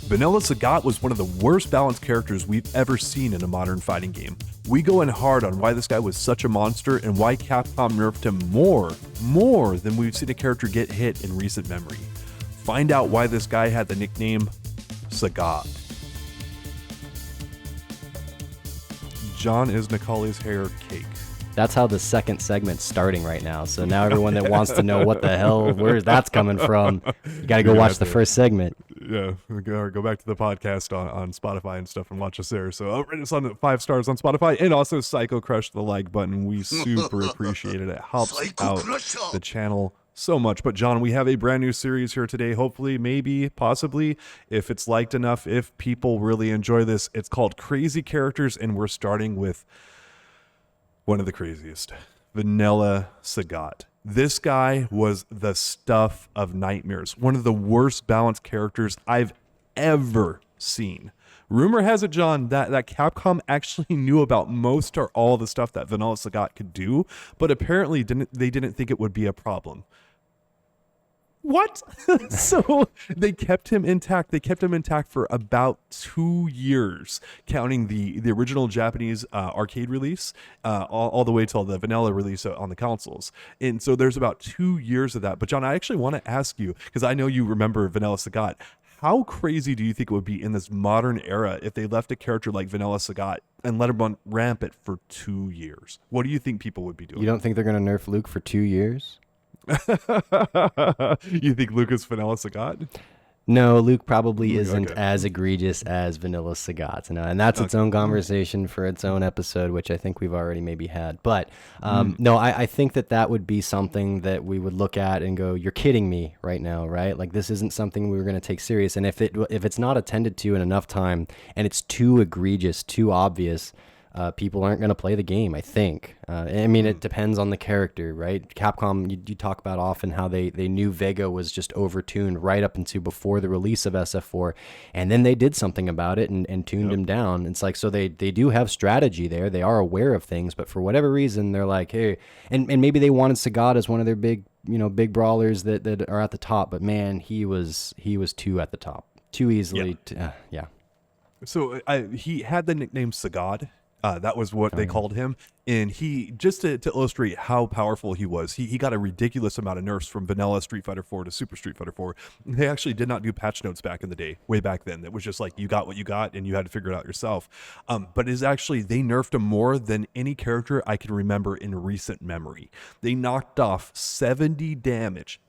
Vanilla Sagat was one of the worst balanced characters we've ever seen in a modern fighting game. We go in hard on why this guy was such a monster and why Capcom nerfed him more than we've seen a character get hit in recent memory. Find out why this guy had the nickname Sagat. John, is Nikali's hair cake? That's how the second segment's starting right now. So now everyone that wants to know what the hell, where's that's coming from, you got to go watch the first segment. Yeah, go back to the podcast on Spotify and stuff and watch us there. So rate us on 5 stars on Spotify, and also Psycho Crush the like button. We super appreciate it. It helps out the channel so much. But John, we have a brand new series here today. Hopefully, maybe, possibly, if it's liked enough, if people really enjoy this. It's called Crazy Characters, and we're starting with one of the craziest, Vanilla Sagat. This guy was the stuff of nightmares. One of the worst balanced characters I've ever seen. Rumor has it, John, that Capcom actually knew about most or all the stuff that Vanilla Sagat could do, but apparently they didn't think it would be a problem. What? So they kept him intact. They kept him intact for about 2 years, counting the original Japanese arcade release all the way till the vanilla release on the consoles. And so there's about 2 years of that. But John, I actually want to ask you, because I know you remember Vanilla Sagat, how crazy do you think it would be in this modern era if they left a character like Vanilla Sagat and let him run rampant for 2 years? What do you think people would be doing? You don't think they're going to nerf Luke for 2 years? You think Luke is Vanilla Sagat? No, Luke probably isn't as egregious as Vanilla Sagat. No, and that's its own conversation for its own episode, which I think we've already maybe had. But no, I think that would be something that we would look at and go, you're kidding me right now, right? Like, this isn't something we were going to take serious. And if it's not attended to in enough time and it's too egregious, too obvious, people aren't going to play the game, I think. I mean, it depends on the character, right? Capcom, you talk about often how they knew Vega was just overtuned right up into before the release of SF4, and then they did something about it and tuned him down. It's like, so they do have strategy there. They are aware of things, but for whatever reason, they're like, hey, and maybe they wanted Sagat as one of their big brawlers that are at the top, but man, he was too at the top, too easily. Yeah. So he had the nickname Sagat. That was what they called him. And he, just to illustrate how powerful he was, he got a ridiculous amount of nerfs from vanilla Street Fighter 4 to Super Street Fighter 4. They actually did not do patch notes back in the day, way back then. It was just like, you got what you got and you had to figure it out yourself. But it's actually, they nerfed him more than any character I can remember in recent memory. They knocked off 70 damage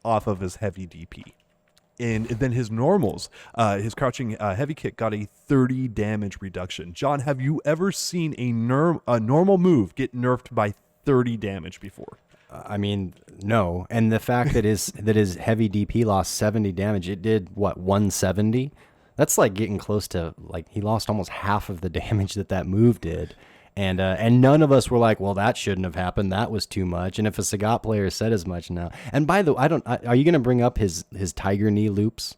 off of his heavy DP. And then his normals, his crouching heavy kick got a 30 damage reduction. John, have you ever seen a normal move get nerfed by 30 damage before? I mean, no. And the fact that his heavy DP lost 70 damage, it did, what, 170? That's like getting close to, like, he lost almost half of the damage that move did. And none of us were like, well, that shouldn't have happened. That was too much. And if a Sagat player said as much now, and by the way, are you going to bring up his tiger knee loops?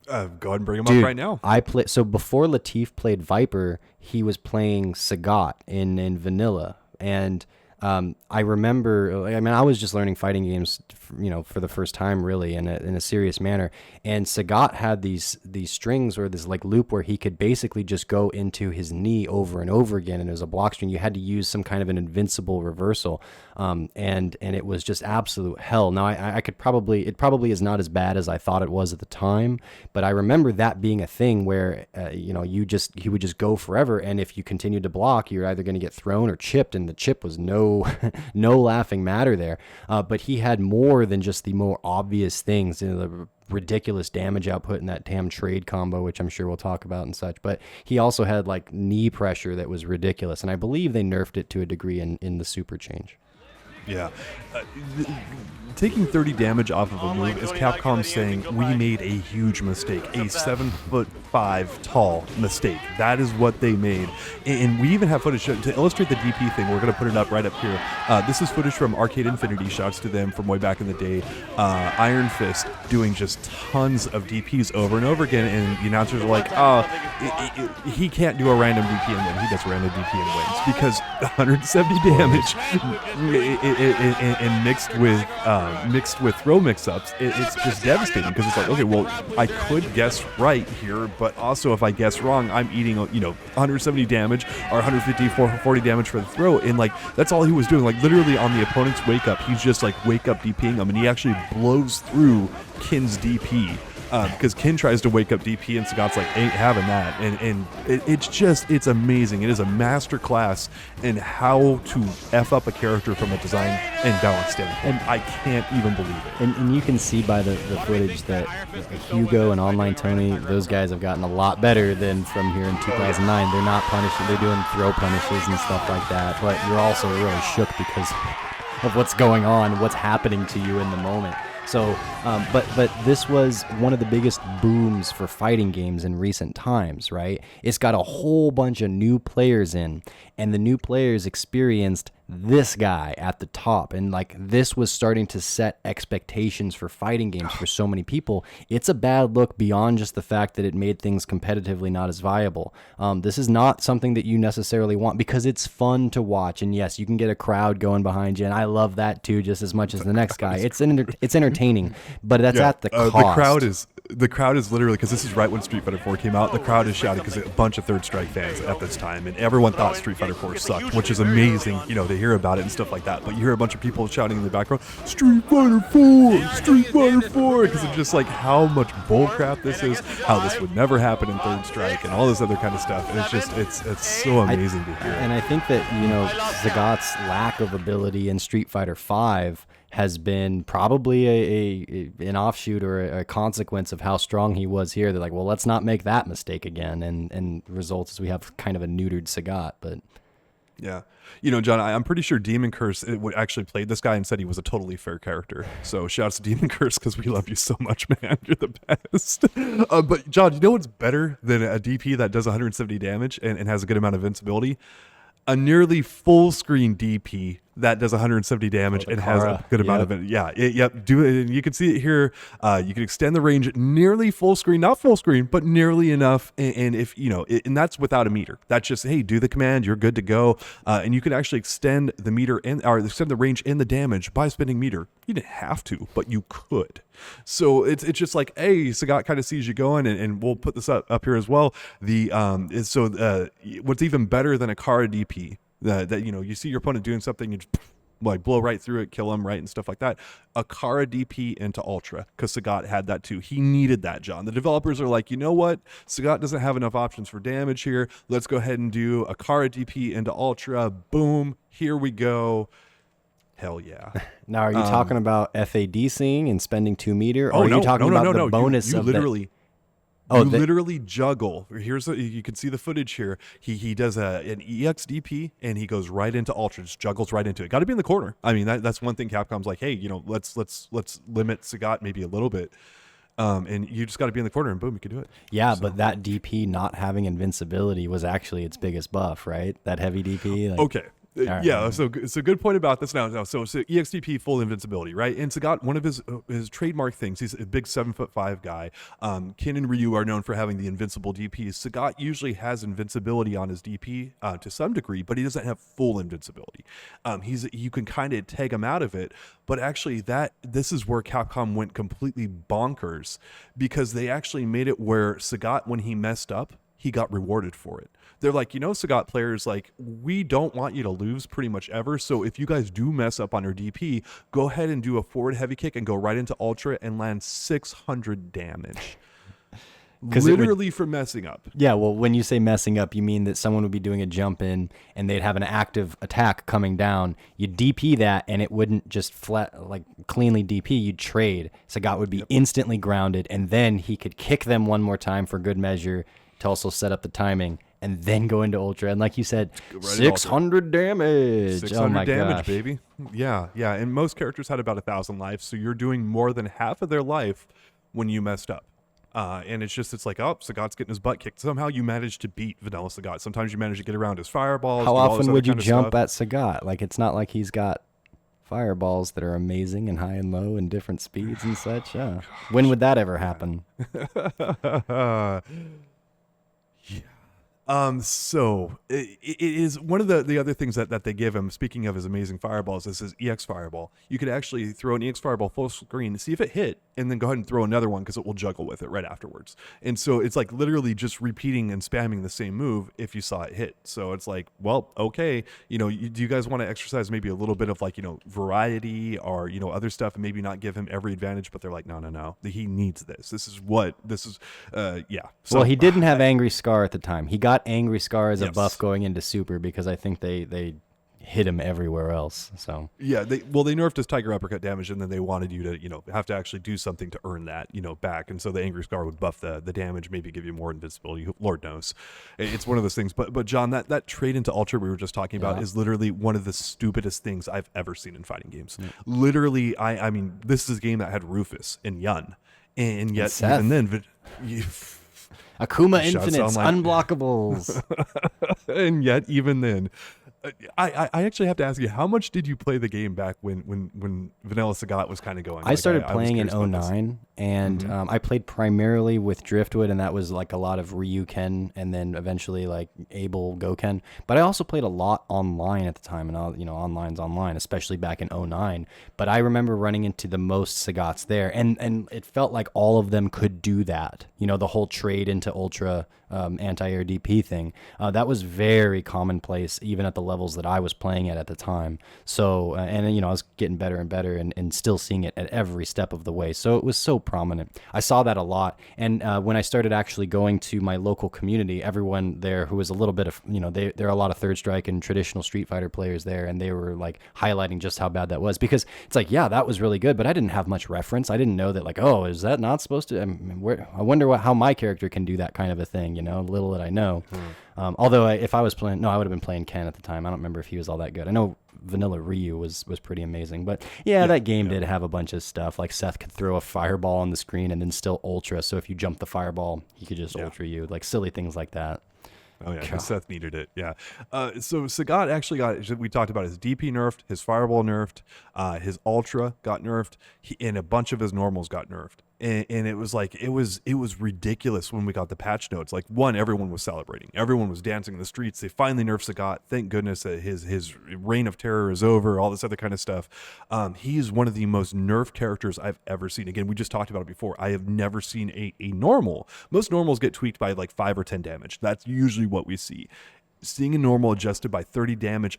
Go ahead and bring him up right now. So before Latif played Viper, he was playing Sagat in Vanilla. And I remember, I was just learning fighting games, for the first time, really, in a serious manner. And Sagat had these strings, or this like loop where he could basically just go into his knee over and over again, and it was a block string. You had to use some kind of an invincible reversal, and it was just absolute hell. Now it probably is not as bad as I thought it was at the time, but I remember that being a thing where he would just go forever, and if you continued to block, you're either going to get thrown or chipped, and the chip was no laughing matter there. But he had more than just the more obvious things, the ridiculous damage output in that damn trade combo, which I'm sure we'll talk about and such. But he also had like knee pressure that was ridiculous, and I believe they nerfed it to a degree in the super change. Yeah. Taking 30 damage off of a move is Capcom saying we made a huge mistake, a 7'5" tall mistake. That is what they made. And we even have footage to illustrate the DP thing. We're going to put it up right up here. This is footage from Arcade Infinity. Shouts to them from way back in the day. Iron Fist doing just tons of DPs over and over again. And the announcers are like, he can't do a random DP and win. He does random DP and wins. Because 170 damage, and mixed with throw mix-ups, it's just devastating because it's like, okay, well, I could guess right here, but also if I guess wrong, I'm eating 170 damage or 150, 40 damage for the throw, and like that's all he was doing. Like literally on the opponent's wake up, he's just like wake up DPing them, and he actually blows through Kin's DP. Because Kin tries to wake up DP and Sagat's like, ain't having that. And it's amazing. It is a master class in how to F up a character from a design and balance standpoint. And I can't even believe it. And you can see by the footage that Hugo and Online Tony, those guys have gotten a lot better than from here in 2009. They're not punishing, they're doing throw punishes and stuff like that. But you're also really shook because of what's going on, what's happening to you in the moment. So, but this was one of the biggest booms for fighting games in recent times, right? It's got a whole bunch of new players in, and the new players experienced this guy at the top, and like this was starting to set expectations for fighting games for so many people. It's a bad look beyond just the fact that it made things competitively not as viable. This is not something that you necessarily want because it's fun to watch, and yes, you can get a crowd going behind you, and I love that too just as much as the next guy. It's entertaining, but that's at the cost. The crowd is literally, because this is right when Street Fighter 4 came out, the crowd is shouting because a bunch of Third Strike fans at this time, and everyone thought Street Fighter 4 sucked, which is amazing, to hear about it and stuff like that. But you hear a bunch of people shouting in the background, Street Fighter 4, Street Fighter 4, because it's just like how much bullcrap this is, how this would never happen in Third Strike, and all this other kind of stuff. And it's just, it's so amazing to hear. And I think that, Sagat's lack of ability in Street Fighter 5 has been probably an offshoot or a consequence of how strong he was here. They're like, well, let's not make that mistake again, and results is we have kind of a neutered Sagat. But yeah, John, I'm pretty sure Demon Curse would actually played this guy and said he was a totally fair character. So shouts to Demon Curse because we love you so much, man. You're the best. But John, you know what's better than a DP that does 170 damage and has a good amount of invincibility? A nearly full screen DP that does 170 damage and has a good amount of it. Yeah, do it. And you can see it here. You can extend the range nearly full screen, not full screen, but nearly enough. And if and that's without a meter. That's just, hey, do the command, you're good to go. And you can actually extend the meter or extend the range and the damage by spending meter. You didn't have to, but you could. So it's just like, hey, Sagat kind of sees you going, and we'll put this up here as well. What's even better than a Kara DP? That you see your opponent doing something, you just like blow right through it, kill him, right, and stuff like that. A Kara DP into Ultra, because Sagat had that too. He needed that, John. The developers are like, you know what? Sagat doesn't have enough options for damage here. Let's go ahead and do a Kara DP into Ultra. Boom, here we go. Hell yeah. Now, are you talking about FADCing and spending 2 meter, or are you talking about the bonus you of literally? Literally juggle. You can see the footage here. He does an EXDP and he goes right into Ultra, just juggles right into it. Got to be in the corner. I mean, that's one thing Capcom's like, hey, let's limit Sagat maybe a little bit. And you just got to be in the corner and boom, you can do it. Yeah, so. But that DP not having invincibility was actually its biggest buff, right? That heavy DP. Okay. Yeah, so good point about this now. So EXDP full invincibility, right? And Sagat, one of his trademark things, he's a big 7'5" guy. Kin and Ryu are known for having the invincible DPs. Sagat usually has invincibility on his DP to some degree, but he doesn't have full invincibility. You can kind of take him out of it, but actually this is where Capcom went completely bonkers, because they actually made it where Sagat, when he messed up, he got rewarded for it. They're like, Sagat players, like, we don't want you to lose pretty much ever. So if you guys do mess up on your DP, go ahead and do a forward heavy kick and go right into Ultra and land 600 damage. Literally for messing up. Yeah, well, when you say messing up, you mean that someone would be doing a jump in and they'd have an active attack coming down. You'd DP that and it wouldn't just cleanly DP. You'd trade. Sagat would be instantly grounded, and then he could kick them one more time for good measure to also set up the timing, and then go into Ultra. And like you said, 600 damage. 600 damage, baby. Yeah. And most characters had about 1,000 lives, so you're doing more than half of their life when you messed up. And it's like, oh, Sagat's getting his butt kicked. Somehow you manage to beat Vanilla Sagat. Sometimes you manage to get around his fireballs. How often would you jump at Sagat? Like, it's not like he's got fireballs that are amazing and high and low and different speeds and such. Yeah. When would that ever happen? Yeah. So it is one of the other things that they give him, speaking of his amazing fireballs, is his EX fireball. You could actually throw an EX fireball full screen, see if it hit, and then go ahead and throw another one because it will juggle with it right afterwards. And so it's like literally just repeating and spamming the same move if you saw it hit. So it's like, well, okay, do you guys want to exercise maybe a little bit of like, variety or, other stuff, and maybe not give him every advantage, but they're like, no, he needs this. This is, yeah. So, well, he didn't have Angry Scar at the time. He got Angry Scar as a buff going into Super because I think they hit him everywhere else. So yeah, they nerfed his Tiger Uppercut damage, and then they wanted you to have to actually do something to earn that back. And so the Angry Scar would buff the damage, maybe give you more invincibility. Lord knows, it's one of those things. But John, that trade into Ultra we were just talking about is literally one of the stupidest things I've ever seen in fighting games. Literally, I mean, this is a game that had Rufus and Yun, and yet even then. Akuma Infinites, unblockables. And yet, even then, I actually have to ask you, how much did you play the game back when Vanilla Sagat was kind of going? I started playing in 09, and I played primarily with Driftwood, and that was like a lot of Ryuken, and then eventually like Abel Goken. But I also played a lot online at the time, and online's online, especially back in 09. But I remember running into the most Sagats there, and it felt like all of them could do that. The whole trade into Ultra anti-air DP thing. That was very commonplace, even at the levels that I was playing at the time. So, and I was getting better and better, and still seeing it at every step of the way. So it was so prominent. I saw that a lot. And when I started actually going to my local community, everyone there who was a little bit of, there are a lot of Third Strike and traditional Street Fighter players there, and they were like highlighting just how bad that was, because it's like, yeah, that was really good, but I didn't have much reference. I didn't know that, like, oh, is that not supposed to? I wonder how my character can do that kind of a thing. Little that I know. Although if I was playing, I would have been playing Ken at the time. I don't remember if he was all that good. I know Vanilla Ryu was pretty amazing, but that game did have a bunch of stuff. Like Seth could throw a fireball on the screen and then still Ultra. So if you jump the fireball, he could just Ultra you. Like silly things like that. Oh yeah, because Seth needed it. Yeah. So Sagat actually we talked about his DP nerfed, his fireball nerfed, his Ultra got nerfed, and a bunch of his normals got nerfed. And it was like, it was ridiculous when we got the patch notes. Like, one, everyone was celebrating. Everyone was dancing in the streets. They finally nerfed Sagat. Thank goodness that his reign of terror is over, all this other kind of stuff. He's one of the most nerfed characters I've ever seen. Again, we just talked about it before. I have never seen a normal. Most normals get tweaked by like 5 or 10 damage. That's usually what we see. Seeing a normal adjusted by 30 damage,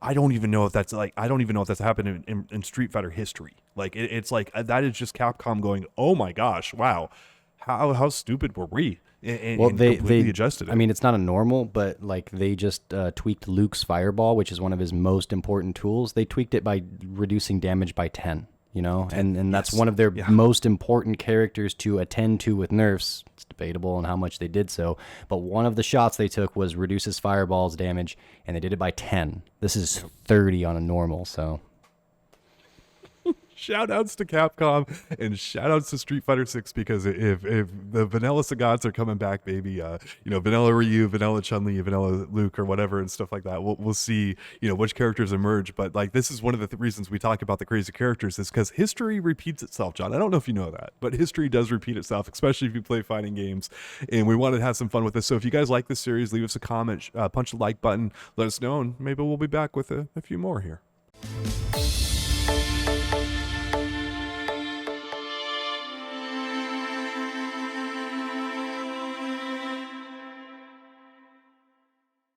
I don't even know if that's happened in Street Fighter history. Like it's like that is just Capcom going, oh my gosh, wow, how stupid were we? And they adjusted it. I mean, it's not a normal, but like they just tweaked Luke's fireball, which is one of his most important tools. They tweaked it by reducing damage by 10. And that's one of their most important characters to attend to with nerfs. It's debatable on how much they did so, but one of the shots they took was reduce his fireball's damage, and they did it by 10. This is 30 on a normal, so... Shout outs to Capcom and shout outs to Street Fighter 6, because if the Vanilla Sagats are coming back, baby, Vanilla Ryu, Vanilla Chun-Li, Vanilla Luke, or whatever and stuff like that, we'll see, which characters emerge. But like, this is one of the reasons we talk about the crazy characters, is because history repeats itself, John. I don't know if you know that, but history does repeat itself, especially if you play fighting games. And we wanted to have some fun with this. So if you guys like this series, leave us a comment, punch the like button, let us know, and maybe we'll be back with a few more here.